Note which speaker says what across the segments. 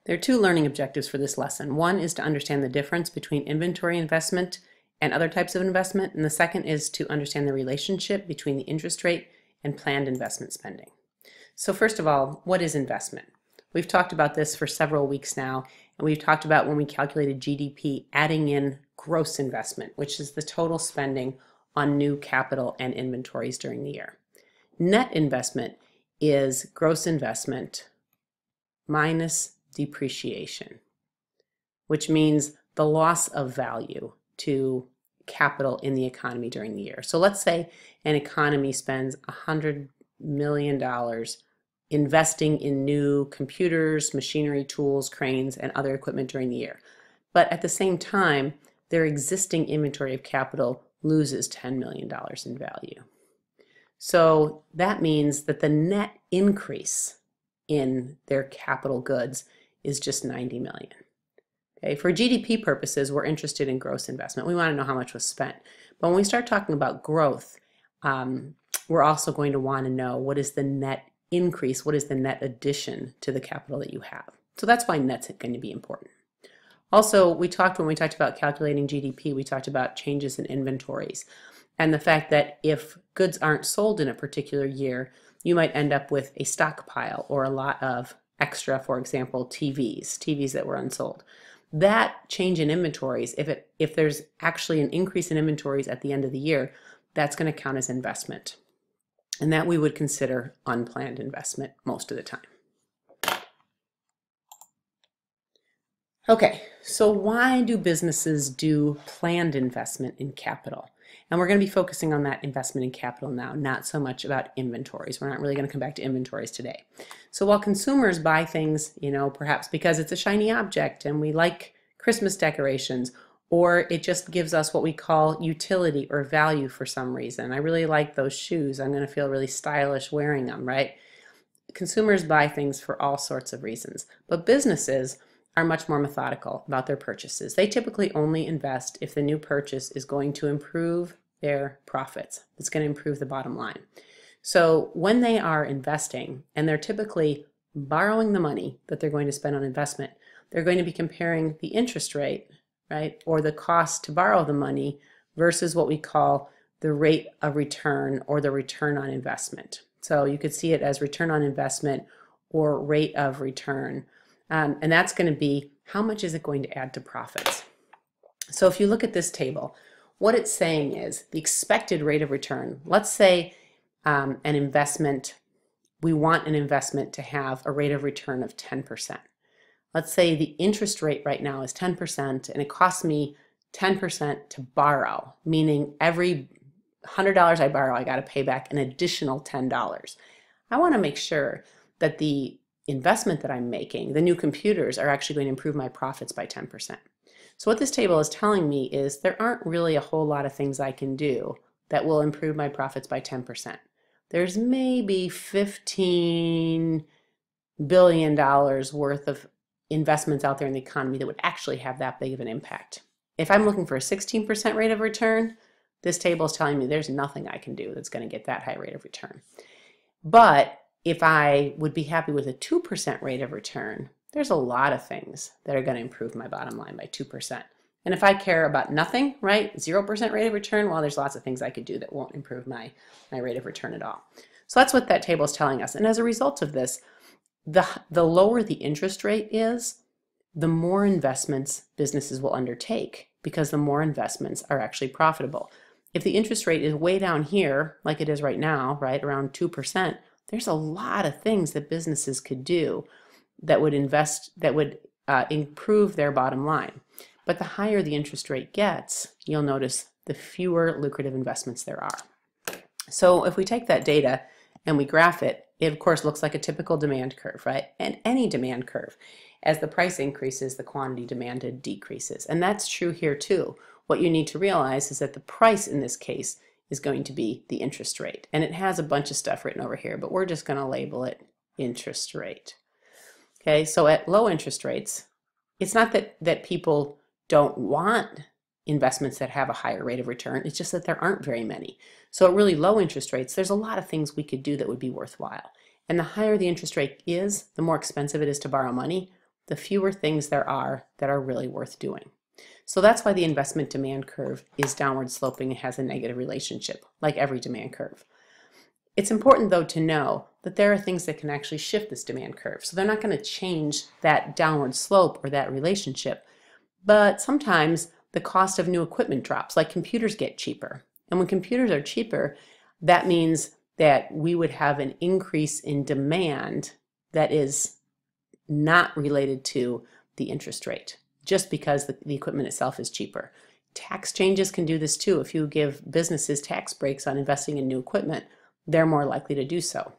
Speaker 1: There are two learning objectives for this lesson. One is to understand the difference between inventory investment and other types of investment, and the second is to understand the relationship between the interest rate and planned investment spending. So first of all, what is investment? We've talked about this for several weeks now, and we've talked about when we calculated GDP adding in gross investment, which is the total spending on new capital and inventories during the year. Net investment is gross investment minus depreciation, which means the loss of value to capital in the economy during the year. So let's say an economy spends $100 million investing in new computers, machinery, tools, cranes, and other equipment during the year. But at the same time, their existing inventory of capital loses $10 million in value. So that means that the net increase in their capital goods is just 90 million. Okay, for GDP purposes, we're interested in gross investment. We want to know how much was spent. But when we start talking about growth, we're also going to want to know what is the net increase, what is the net addition to the capital that you have. So that's why net's going to be important. Also, when we talked about calculating GDP, we talked about changes in inventories and the fact that if goods aren't sold in a particular year, you might end up with a stockpile or a lot of extra, for example, TVs that were unsold. That change in inventories, if there's actually an increase in inventories at the end of the year, that's going to count as investment. And that we would consider unplanned investment most of the time. Okay, so why do businesses do planned investment in capital? And we're going to be focusing on that investment in capital now, not so much about inventories. We're not really going to come back to inventories today. So while consumers buy things, perhaps because it's a shiny object and we like Christmas decorations, or it just gives us what we call utility or value for some reason. I really like those shoes. I'm going to feel really stylish wearing them, right? Consumers buy things for all sorts of reasons, but businesses are much more methodical about their purchases. They typically only invest if the new purchase is going to improve their profits. It's going to improve the bottom line. So when they are investing, and they're typically borrowing the money that they're going to spend on investment, they're going to be comparing the interest rate, right, or the cost to borrow the money versus what we call the rate of return or the return on investment. So you could see it as return on investment or rate of return. And that's going to be how much is it going to add to profits. So if you look at this table, what it's saying is the expected rate of return. Let's say an investment, we want an investment to have a rate of return of 10%. Let's say the interest rate right now is 10% and it costs me 10% to borrow, meaning every $100 I borrow, I got to pay back an additional $10. I want to make sure that the investment that I'm making, the new computers, are actually going to improve my profits by 10%. So what this table is telling me is there aren't really a whole lot of things I can do that will improve my profits by 10%. There's maybe $15 billion worth of investments out there in the economy that would actually have that big of an impact. If I'm looking for a 16% rate of return, this table is telling me there's nothing I can do that's going to get that high rate of return. But if I would be happy with a 2% rate of return, there's a lot of things that are going to improve my bottom line by 2%. And if I care about nothing, right, 0% rate of return, well, there's lots of things I could do that won't improve my rate of return at all. So that's what that table is telling us. And as a result of this, the lower the interest rate is, the more investments businesses will undertake because the more investments are actually profitable. If the interest rate is way down here, like it is right now, right, around 2%, there's a lot of things that businesses could do that would improve their bottom line. But the higher the interest rate gets, you'll notice the fewer lucrative investments there are. So if we take that data and we graph it, it of course looks like a typical demand curve, right? And any demand curve. As the price increases, the quantity demanded decreases. And that's true here too. What you need to realize is that the price in this case is going to be the interest rate. And it has a bunch of stuff written over here, but we're just going to label it interest rate. Okay, so at low interest rates, it's not that people don't want investments that have a higher rate of return, it's just that there aren't very many. So at really low interest rates, there's a lot of things we could do that would be worthwhile. And the higher the interest rate is, the more expensive it is to borrow money, the fewer things there are that are really worth doing. So that's why the investment demand curve is downward sloping and has a negative relationship, like every demand curve. It's important, though, to know that there are things that can actually shift this demand curve. So they're not going to change that downward slope or that relationship. But sometimes the cost of new equipment drops, like computers get cheaper. And when computers are cheaper, that means that we would have an increase in demand that is not related to the interest rate, just because the equipment itself is cheaper. Tax changes can do this too. If you give businesses tax breaks on investing in new equipment, they're more likely to do so.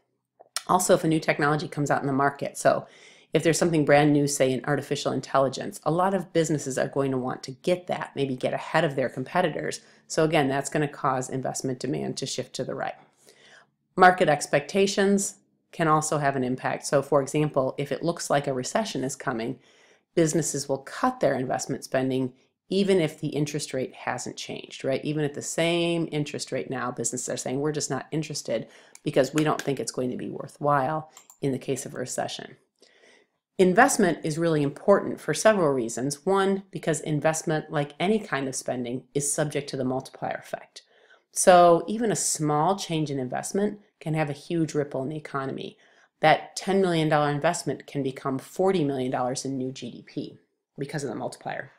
Speaker 1: Also, if a new technology comes out in the market, so if there's something brand new, say in artificial intelligence, a lot of businesses are going to want to get that, maybe get ahead of their competitors. So again, that's going to cause investment demand to shift to the right. Market expectations can also have an impact. So for example, if it looks like a recession is coming, businesses will cut their investment spending even if the interest rate hasn't changed, right? Even at the same interest rate now, businesses are saying, we're just not interested because we don't think it's going to be worthwhile in the case of a recession. Investment is really important for several reasons. One, because investment, like any kind of spending, is subject to the multiplier effect. So even a small change in investment can have a huge ripple in the economy. That $10 million investment can become $40 million in new GDP because of the multiplier.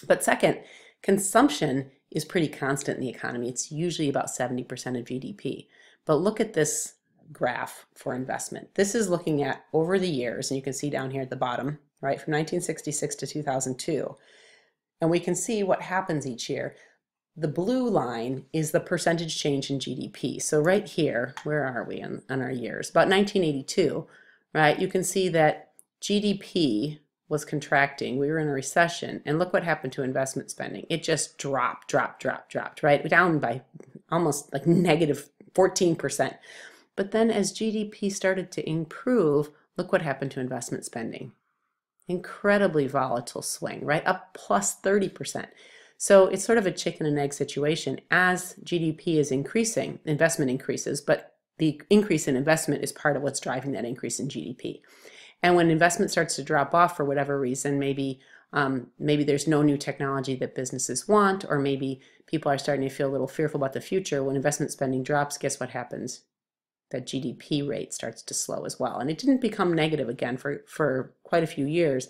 Speaker 1: But second, consumption is pretty constant in the economy. It's usually about 70% of GDP. But look at this graph for investment. This is looking at over the years, and you can see down here at the bottom, right, from 1966 to 2002. And we can see what happens each year. The blue line is the percentage change in GDP. So right here, where are we on our years? About 1982, right, you can see that GDP was contracting. We were in a recession, and look what happened to investment spending. It just dropped, right? Down by almost like negative 14%. But then as GDP started to improve, look what happened to investment spending. Incredibly volatile swing, right? Up plus 30%. So it's sort of a chicken and egg situation. As GDP is increasing, investment increases, but the increase in investment is part of what's driving that increase in GDP. And when investment starts to drop off for whatever reason, maybe there's no new technology that businesses want, or maybe people are starting to feel a little fearful about the future. When investment spending drops, guess what happens? That GDP rate starts to slow as well. And it didn't become negative again for quite a few years,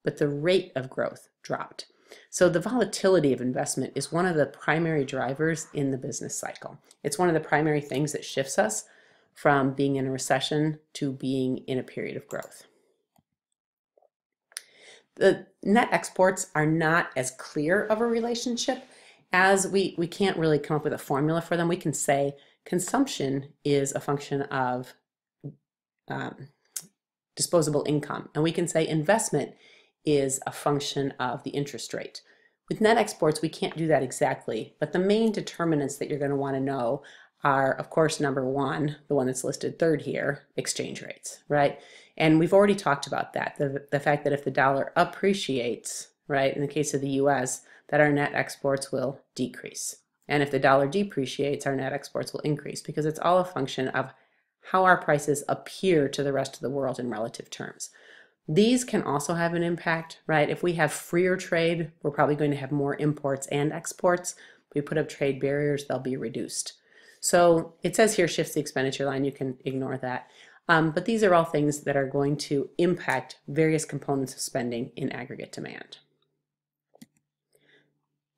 Speaker 1: but the rate of growth dropped. So the volatility of investment is one of the primary drivers in the business cycle. It's one of the primary things that shifts us from being in a recession to being in a period of growth. The net exports are not as clear of a relationship, as we can't really come up with a formula for them. We can say consumption is a function of disposable income, and we can say investment is a function of the interest rate. With net exports, we can't do that exactly, but the main determinants that you're going to want to know are, of course, number one, the one that's listed third here, exchange rates, right? And we've already talked about that, the fact that if the dollar appreciates, right, in the case of the US, that our net exports will decrease. And if the dollar depreciates, our net exports will increase, because it's all a function of how our prices appear to the rest of the world in relative terms. These can also have an impact, right? If we have freer trade, we're probably going to have more imports and exports. If we put up trade barriers, they'll be reduced. So it says here shifts the expenditure line. You can ignore that. But these are all things that are going to impact various components of spending in aggregate demand.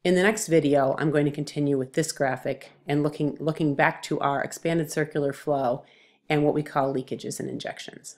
Speaker 1: In the next video, I'm going to continue with this graphic and looking back to our expanded circular flow and what we call leakages and injections.